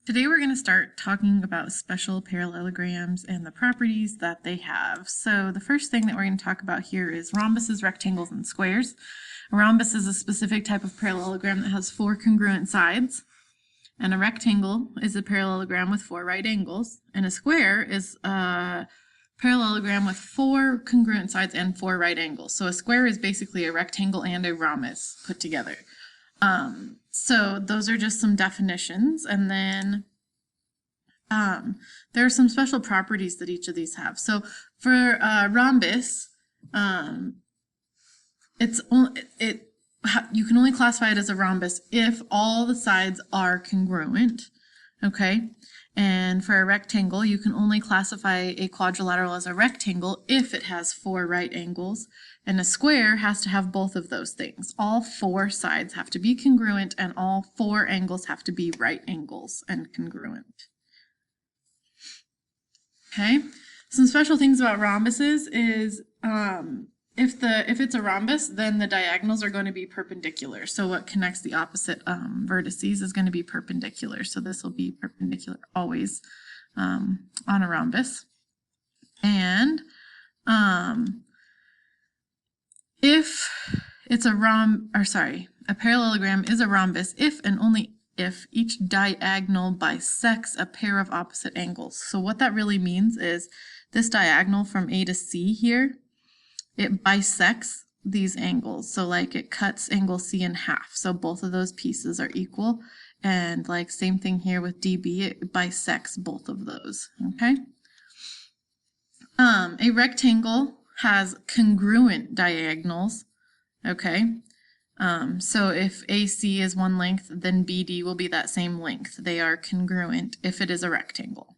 Today we're going to start talking about special parallelograms and the properties that they have. So the first thing that we're going to talk about here is rhombuses, rectangles, and squares. A rhombus is a specific type of parallelogram that has four congruent sides. And a rectangle is a parallelogram with four right angles. And a square is a parallelogram with four congruent sides and four right angles. So a square is basically a rectangle and a rhombus put together. So those are just some definitions, and then there are some special properties that each of these have. So for rhombus, you can only classify it as a rhombus if all the sides are congruent, okay? And for a rectangle, you can only classify a quadrilateral as a rectangle if it has four right angles. And a square has to have both of those things. All four sides have to be congruent and all four angles have to be right angles and congruent. Okay, some special things about rhombuses is if it's a rhombus, then the diagonals are going to be perpendicular. So what connects the opposite vertices is going to be perpendicular. So this will be perpendicular always on a rhombus. And if it's a parallelogram is a rhombus if and only if each diagonal bisects a pair of opposite angles. So what that really means is this diagonal from A to C here, it bisects these angles. So like it cuts angle C in half. So both of those pieces are equal. And like same thing here with DB, it bisects both of those, okay? A rectangle has congruent diagonals, okay? So if AC is one length, then BD will be that same length. They are congruent if it is a rectangle.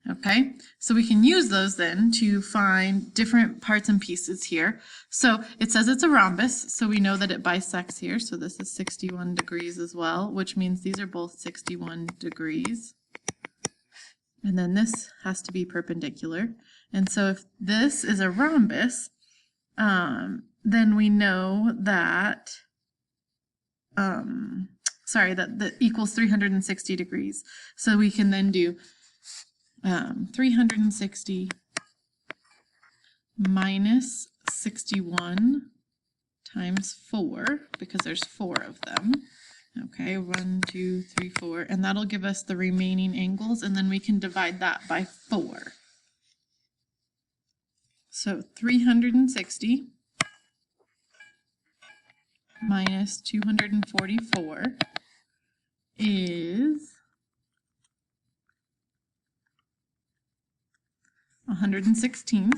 Okay, so we can use those then to find different parts and pieces here. So it says it's a rhombus, so we know that it bisects here. So this is 61 degrees as well, which means these are both 61 degrees. And then this has to be perpendicular. And so if this is a rhombus, then we know that, that equals 360 degrees. So we can then do 360 minus 61 times 4, because there's 4 of them. Okay, 1, 2, 3, 4, and that'll give us the remaining angles, and then we can divide that by 4. So 360 minus 244 is 116.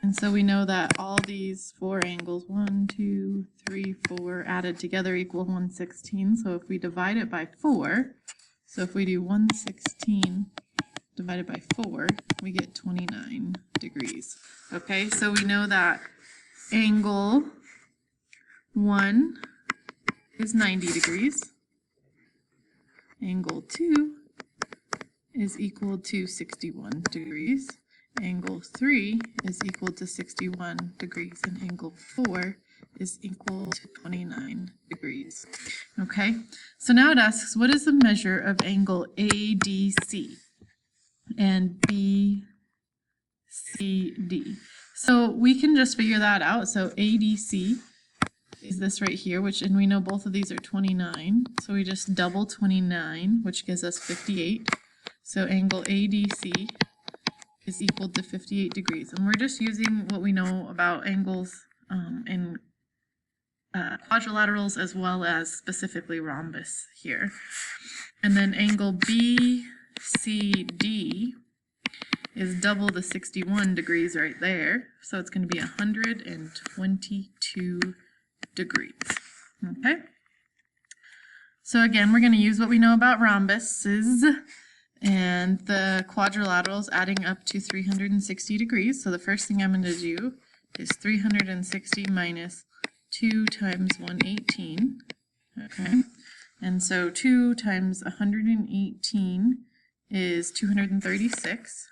And so we know that all these four angles, 1, 2, 3, 4, added together equal 116. So if we divide it by 4, so if we do 116 divided by 4, we get 29 degrees. Okay, so we know that angle 1 is 90 degrees. Angle 2 is equal to 61 degrees. Angle 3 is equal to 61 degrees, and angle 4 is equal to 29 degrees. Okay, so now it asks, what is the measure of angle ADC and BCD? So we can just figure that out. So ADC is this right here, and we know both of these are 29. So we just double 29, which gives us 58. So angle ADC is equal to 58 degrees. And we're just using what we know about angles in quadrilaterals as well as specifically rhombus here. And then angle BCD is double the 61 degrees right there. So it's going to be 122 degrees. Okay. So again, we're going to use what we know about rhombuses and the quadrilaterals adding up to 360 degrees. So the first thing I'm going to do is 360 minus 2 times 118. Okay. And so 2 times 118 is 236.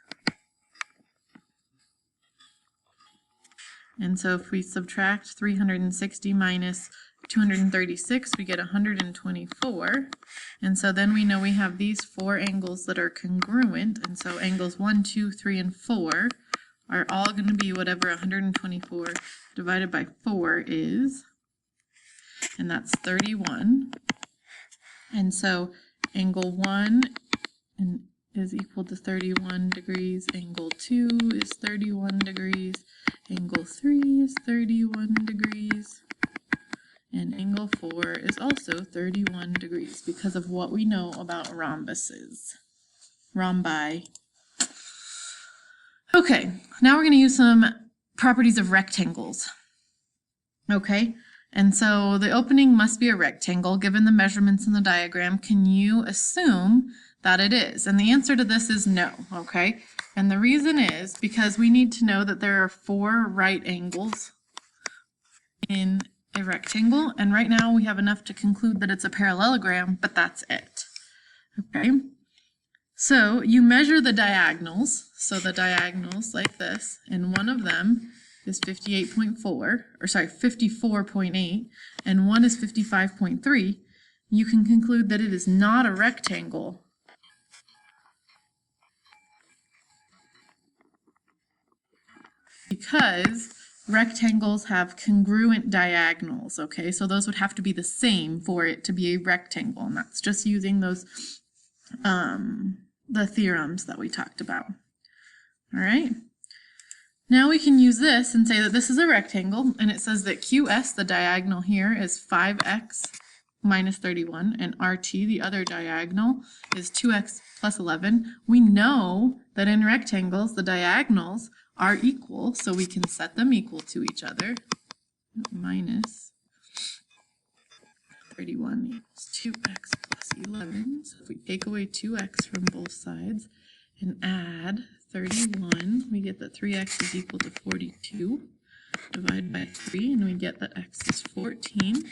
And so if we subtract 360 minus 236, we get 124. And so then we know we have these four angles that are congruent. And so angles 1, 2, 3, and 4 are all going to be whatever 124 divided by 4 is. And that's 31. And so angle 1 is equal to 31 degrees. Angle 2 is 31 degrees. Angle 3 is 31 degrees. And angle 4 is also 31 degrees because of what we know about rhombuses. Rhombi. Okay, now we're going to use some properties of rectangles. Okay, and so the opening must be a rectangle given the measurements in the diagram. Can you assume that it is? And the answer to this is no, okay? And the reason is because we need to know that there are 4 right angles in a rectangle, and right now we have enough to conclude that it's a parallelogram, but that's it. Okay, so you measure the diagonals, so the diagonals like this, and one of them is 54.8, and one is 55.3. You can conclude that it is not a rectangle because rectangles have congruent diagonals, okay? So those would have to be the same for it to be a rectangle, and that's just using those, the theorems that we talked about. All right. Now we can use this and say that this is a rectangle, and it says that QS, the diagonal here, is 5x minus 31, and RT, the other diagonal, is 2x plus 11. We know that in rectangles, the diagonals are equal, so we can set them equal to each other. Minus 31 equals 2x plus 11. So if we take away 2x from both sides and add 31, we get that 3x is equal to 42. Divide by 3, and we get that x is 14.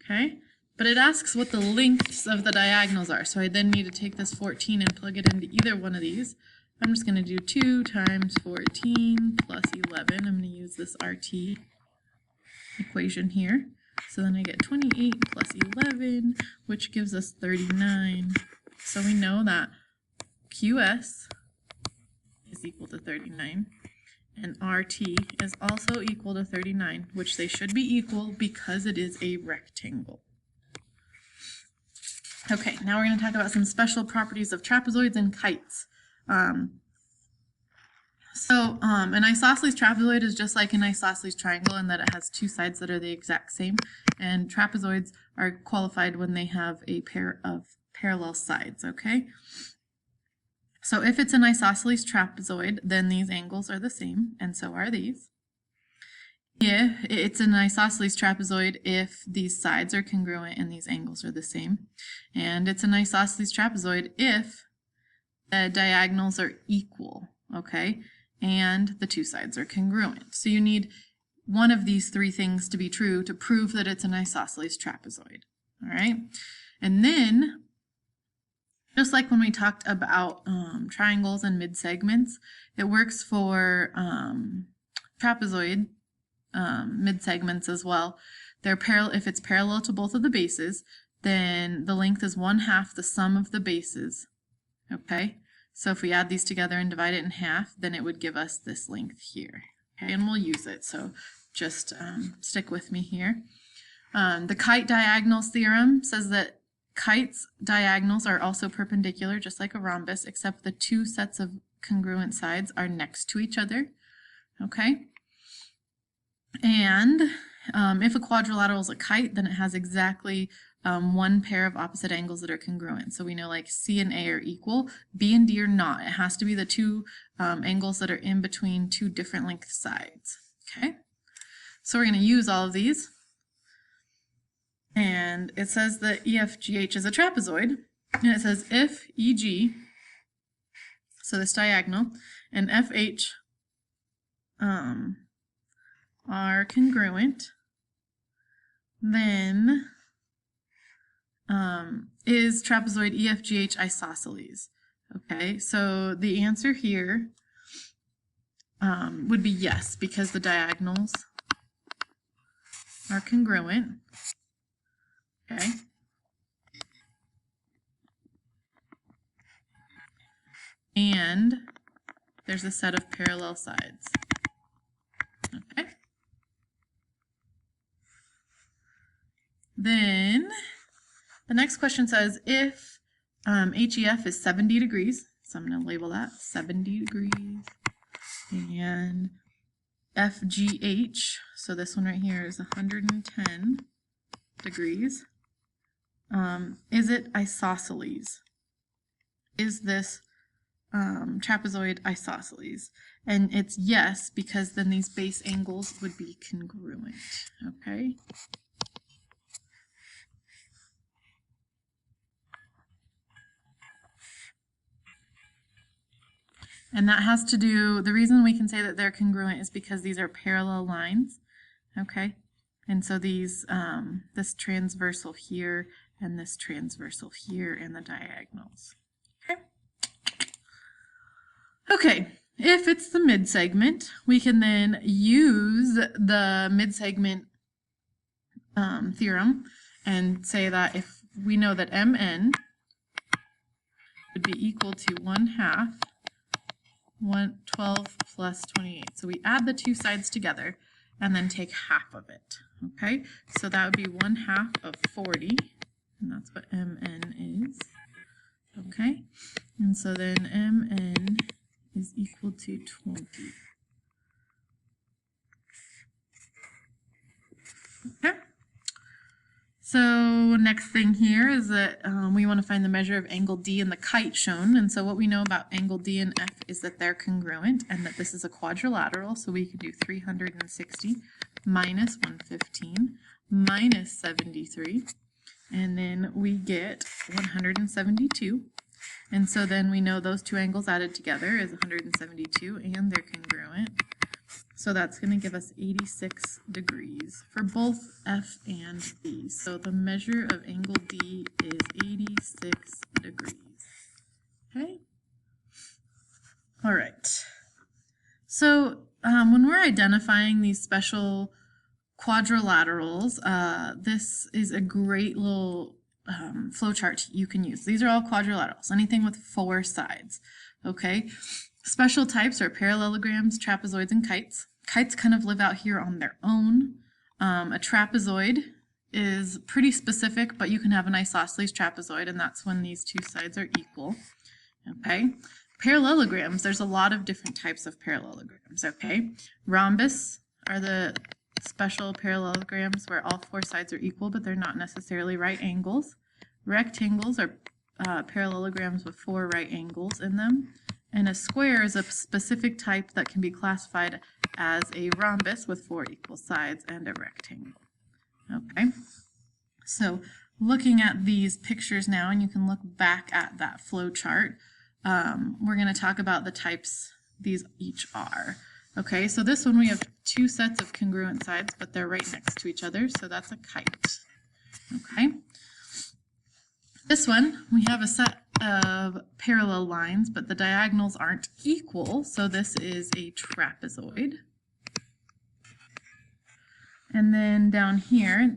Okay, but it asks what the lengths of the diagonals are, so I then need to take this 14 and plug it into either one of these. I'm just going to do 2 times 14 plus 11. I'm going to use this RT equation here. So then I get 28 plus 11, which gives us 39. So we know that QS is equal to 39, and RT is also equal to 39, which they should be equal because it is a rectangle. Okay, now we're going to talk about some special properties of trapezoids and kites. An isosceles trapezoid is just like an isosceles triangle in that it has 2 sides that are the exact same, and trapezoids are qualified when they have a pair of parallel sides, okay? So if it's an isosceles trapezoid, then these angles are the same, and so are these. Yeah, it's an isosceles trapezoid if these sides are congruent and these angles are the same, and it's an isosceles trapezoid if the diagonals are equal, okay, and the 2 sides are congruent. So you need one of these 3 things to be true to prove that it's an isosceles trapezoid, all right? And then, just like when we talked about triangles and mid-segments, it works for trapezoid mid-segments as well. They're if it's parallel to both of the bases, then the length is 1/2 the sum of the bases, okay? So if we add these together and divide it in half, then it would give us this length here. Okay, and we'll use it, so just stick with me here. The kite diagonals theorem says that kites' diagonals are also perpendicular, just like a rhombus, except the 2 sets of congruent sides are next to each other. Okay? And if a quadrilateral is a kite, then it has exactly 1 pair of opposite angles that are congruent. So we know like C and A are equal, B and D are not. It has to be the 2 angles that are in between 2 different length sides. Okay, so we're going to use all of these. And it says that EFGH is a trapezoid, and it says if EG, so this diagonal, and FH are congruent, then is trapezoid EFGH isosceles. Okay, so the answer here would be yes, because the diagonals are congruent. Okay. And there's a set of parallel sides. Okay. Then the next question says if HEF is 70 degrees, so I'm going to label that 70 degrees, and FGH, so this one right here is 110 degrees. Is it isosceles? Is this trapezoid isosceles? And it's yes, because then these base angles would be congruent. Okay. And that has to do, the reason we can say that they're congruent is because these are parallel lines, okay? And so these, this transversal here and this transversal here and the diagonals, okay? Okay, if it's the midsegment, we can then use the midsegment theorem and say that if we know that MN would be equal to 1/2 112 plus 28. So we add the two sides together and then take half of it. Okay, so that would be 1/2 of 40, and that's what MN is. Okay, and so then MN is equal to 20. Okay. So next thing here is that we want to find the measure of angle D in the kite shown. And so what we know about angle D and F is that they're congruent and that this is a quadrilateral. So we could do 360 minus 115 minus 73. And then we get 172. And so then we know those two angles added together is 172 and they're congruent. So that's going to give us 86 degrees for both F and B. So the measure of angle D is 86 degrees. Okay? All right. So when we're identifying these special quadrilaterals, this is a great little flowchart you can use. These are all quadrilaterals, anything with 4 sides. Okay? Special types are parallelograms, trapezoids, and kites. Kites kind of live out here on their own. A trapezoid is pretty specific, but you can have an isosceles trapezoid, and that's when these two sides are equal. Okay. Parallelograms, there's a lot of different types of parallelograms. Okay. Rhombus are the special parallelograms where all 4 sides are equal, but they're not necessarily right angles. Rectangles are parallelograms with 4 right angles in them. And a square is a specific type that can be classified as a rhombus with 4 equal sides and a rectangle. Okay, so looking at these pictures now, and you can look back at that flow chart, we're going to talk about the types these each are. Okay, so this one we have 2 sets of congruent sides, but they're right next to each other, so that's a kite. Okay. This one, we have a set of parallel lines, but the diagonals aren't equal, so this is a trapezoid. And then down here,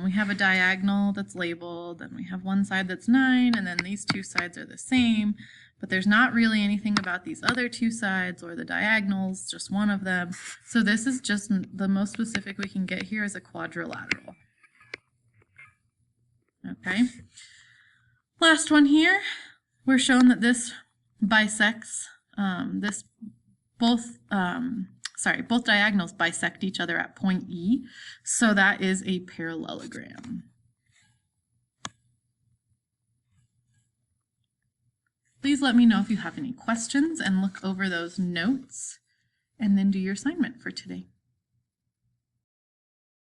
we have a diagonal that's labeled, and we have one side that's 9, and then these 2 sides are the same, but there's not really anything about these other 2 sides or the diagonals, just one of them. So this is just the most specific we can get here is a quadrilateral. Okay. Last one here, we're shown that this bisects, both diagonals bisect each other at point E, so that is a parallelogram. Please let me know if you have any questions and look over those notes and then do your assignment for today.